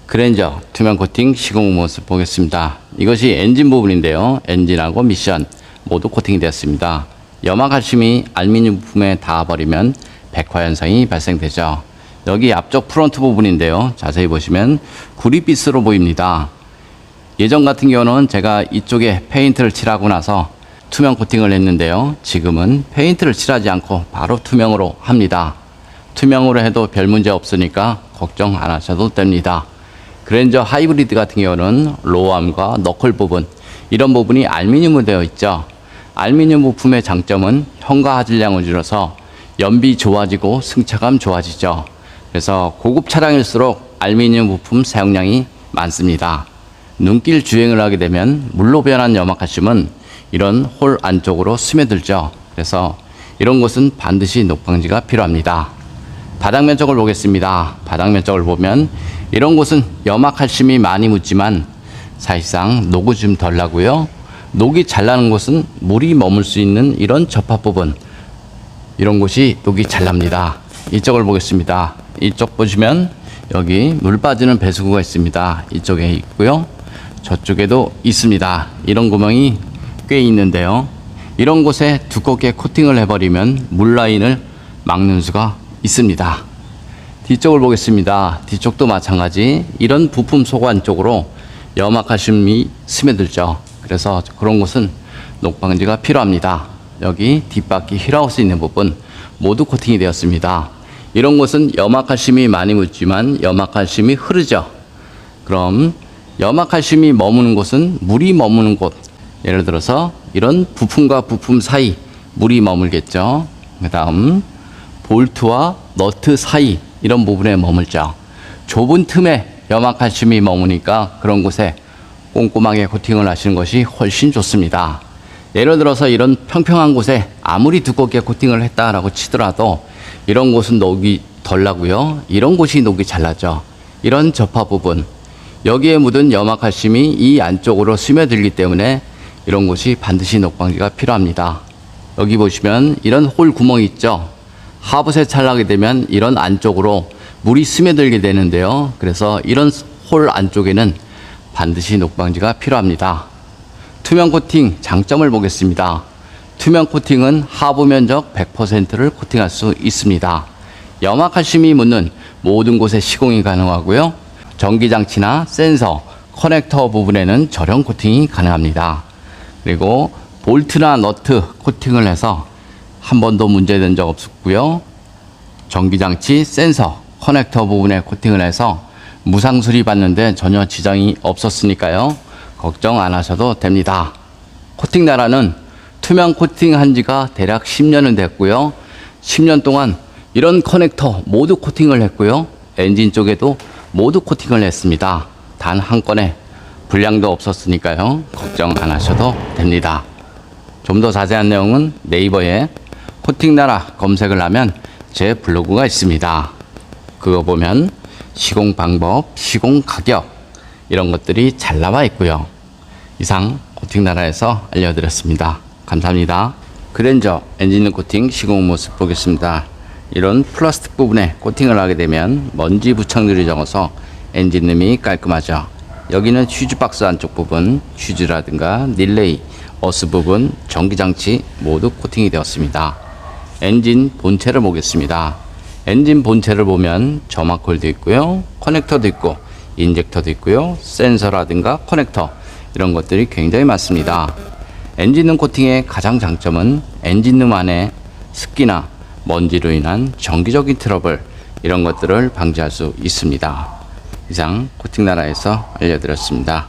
그랜저 투명 코팅 시공 후 모습 보겠습니다. 이것이 엔진 부분인데요. 엔진하고 미션 모두 코팅이 되었습니다. 염화칼슘이 알루미늄 부품에 닿아버리면 백화 현상이 발생되죠. 여기 앞쪽 프론트 부분인데요. 자세히 보시면 구릿빛으로 보입니다. 예전 같은 경우는 제가 이쪽에 페인트를 칠하고 나서 투명 코팅을 했는데요. 지금은 페인트를 칠하지 않고 바로 투명으로 합니다. 투명으로 해도 별 문제 없으니까 걱정 안 하셔도 됩니다. 그랜저 하이브리드 같은 경우는 로암과 너클 부분, 이런 부분이 알루미늄으로 되어 있죠. 알루미늄 부품의 장점은 현가 하질량을 줄여서 연비 좋아지고 승차감 좋아지죠. 그래서 고급 차량일수록 알루미늄 부품 사용량이 많습니다. 눈길 주행을 하게 되면 물로 변한 염화칼슘은 이런 홀 안쪽으로 스며들죠. 그래서 이런 곳은 반드시 녹방지가 필요합니다. 바닥 면적을 보겠습니다. 바닥 면적을 보면 이런 곳은 염화칼슘이 많이 묻지만 사실상 녹이 좀 덜 나고요. 녹이 잘 나는 곳은 물이 머물 수 있는 이런 접합 부분, 이런 곳이 녹이 잘 납니다. 이쪽을 보겠습니다. 이쪽 보시면 여기 물 빠지는 배수구가 있습니다. 이쪽에 있고요. 저쪽에도 있습니다. 이런 구멍이 꽤 있는데요. 이런 곳에 두껍게 코팅을 해버리면 물 라인을 막는 수가 있습니다. 뒤쪽을 보겠습니다. 뒤쪽도 마찬가지. 이런 부품 속 안쪽으로 염화칼슘이 스며들죠. 그래서 그런 곳은 녹방지가 필요합니다. 여기 뒷바퀴 휠하우스 있는 부분 모두 코팅이 되었습니다. 이런 곳은 염화칼슘이 많이 묻지만 염화칼슘이 흐르죠. 그럼 염화칼슘이 머무는 곳은 물이 머무는 곳, 예를 들어서 이런 부품과 부품 사이 물이 머물겠죠. 그 다음 볼트와 너트 사이 이런 부분에 머물죠. 좁은 틈에 염화칼슘이 머무니까 그런 곳에 꼼꼼하게 코팅을 하시는 것이 훨씬 좋습니다. 예를 들어서 이런 평평한 곳에 아무리 두껍게 코팅을 했다라고 치더라도 이런 곳은 녹이 덜 나고요. 이런 곳이 녹이 잘 나죠. 이런 접합 부분, 여기에 묻은 염화칼슘이 이 안쪽으로 스며들기 때문에 이런 곳이 반드시 녹방지가 필요합니다. 여기 보시면 이런 홀 구멍이 있죠. 하부 세차하게 되면 이런 안쪽으로 물이 스며들게 되는데요. 그래서 이런 홀 안쪽에는 반드시 녹방지가 필요합니다. 투명 코팅 장점을 보겠습니다. 투명 코팅은 하부 면적 100%를 코팅할 수 있습니다. 염화칼슘이 묻는 모든 곳에 시공이 가능하고요. 전기장치나 센서, 커넥터 부분에는 절연 코팅이 가능합니다. 그리고 볼트나 너트 코팅을 해서 한 번도 문제된 적 없었고요. 전기장치, 센서, 커넥터 부분에 코팅을 해서 무상 수리받는데 전혀 지장이 없었으니까요. 걱정 안 하셔도 됩니다. 코팅 나라는 투명 코팅 한 지가 대략 10년은 됐고요. 10년 동안 이런 커넥터 모두 코팅을 했고요. 엔진 쪽에도 모두 코팅을 했습니다. 단 한 건에 불량도 없었으니까요. 걱정 안 하셔도 됩니다. 좀 더 자세한 내용은 네이버에 코팅 나라 검색을 하면 제 블로그가 있습니다. 그거 보면 시공 방법, 시공 가격 이런 것들이 잘 나와 있고요. 이상 코팅 나라에서 알려드렸습니다. 감사합니다. 그랜저 엔진 코팅 시공 모습 보겠습니다. 이런 플라스틱 부분에 코팅을 하게 되면 먼지 부착률이 적어서 엔진룸이 깔끔하죠. 여기는 휴즈 박스 안쪽 부분, 휴즈라든가 릴레이, 어스 부분, 전기장치 모두 코팅이 되었습니다. 엔진 본체를 보겠습니다. 엔진 본체를 보면 점화콜도 있고요. 커넥터도 있고 인젝터도 있고요. 센서라든가 커넥터 이런 것들이 굉장히 많습니다. 엔진룸 코팅의 가장 장점은 엔진룸 안에 습기나 먼지로 인한 정기적인 트러블 이런 것들을 방지할 수 있습니다. 이상 코팅나라에서 알려드렸습니다.